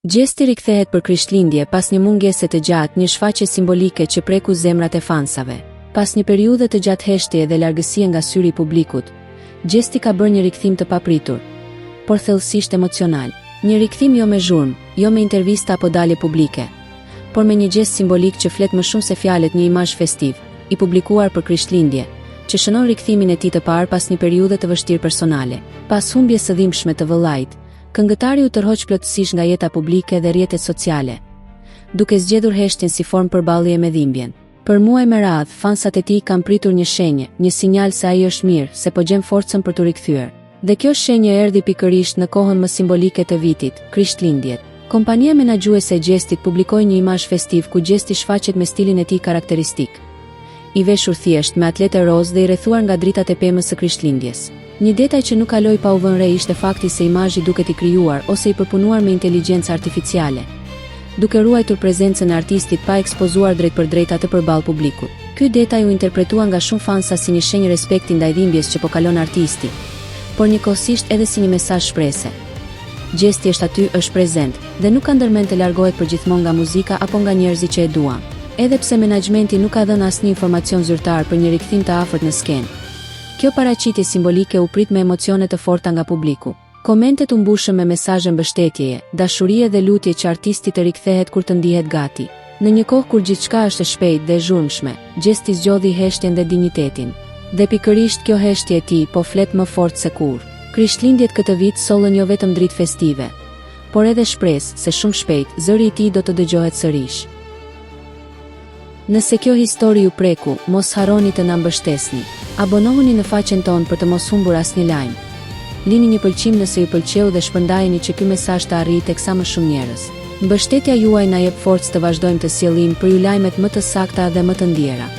Gjesti rikthehet për Krishtlindje pas një mungese të gjatë, një shfaqje simbolike që preku zemrat e fansave. Pas një periudhe të gjatë heshtjeje dhe largësie nga syri i publikut, gjesti ka bërë një rikthim të papritur, por thellësisht emocional. Një rikthim jo me zhurmë, jo me intervista apo dalje publike, por me një gjest simbolik që flet më shumë se fjalët, një imazh festiv, i publikuar për Krishtlindje, që shënon rikthimin e tij të parë pas një periudhe të vështirë personale. Pas humbjes së dhimbshme të vëllait, këngëtari u tërhoq plotësisht nga jeta publike dhe rrjetet sociale, duke zgjedhur heshtjen si formë përballjeje me dhimbjen. Për muaj me radhë, fansat e tij kanë pritur një shenjë, një sinjal se ai është mirë, se po gjen forcën për t'u rikthyer. Dhe kjo shenjë erdhi pikërisht në kohën më simbolike të vitit, Krishtlindjet. Kompania menaxhuese e gjestit publikoi një imazh festiv ku gjesti shfaqet me stilin e tij karakteristik, i veshur thjesht me atlete roz dhe i rrethuar nga dritat e pemës së Krishtlindjes. Një detaj që nuk kaloi pa u vënë re ishte fakti se imazhi duket i krijuar ose i përpunuar me inteligjencë artificiale, duke ruajtur prezencën e artistit pa ekspozuar drejt për drejt atë përballë publikut. Ky detaj u interpretua nga shumë fansa si një shenjë respekti ndaj dhimbjes që po kalon artisti, por njëkohësisht edhe si një mesazh shprehse. Gjesti është aty, është prezent, dhe nuk ka ndërmend të largohet përgjithmonë nga muzika apo nga njerëzit që e duan. Edhe pse menaxhmenti nuk ka dhënë asnjë informacion zyrtar për një rikthim të afërt në skenë, kjo paraqitje simbolike u prit me emocione të forta nga publiku. Komentet u mbushën me mesazhe mbështetjeje, dashurie dhe lutje që artisti të rikthehet kur të ndihet gati. Në një kohë kur gjithçka është e shpejtë dhe e zhurmshme, gjesti zgjodhi heshtjen dhe dinjitetin. Dhe pikërisht kjo heshtje e tij po flet më fort se kur. Krishtlindjet këtë vit sollën jo vetëm dritë festive, por edhe shpresë se shumë shpejt zëri i tij do të dëgjohet sërish. Nëse kjo histori ju preku, mos harroni të na mbështesni. Abonohuni në faqen tonë për të mos humbur asnjë lajm. Lini një pëlqim nëse ju pëlqeu dhe shpërndajeni që ky mesazh të arrijë tek sa më shumë njerëz. Mbështetja juaj na jep forcë të vazhdojmë të sjellim për ju lajmet më të sakta dhe më të ndjera.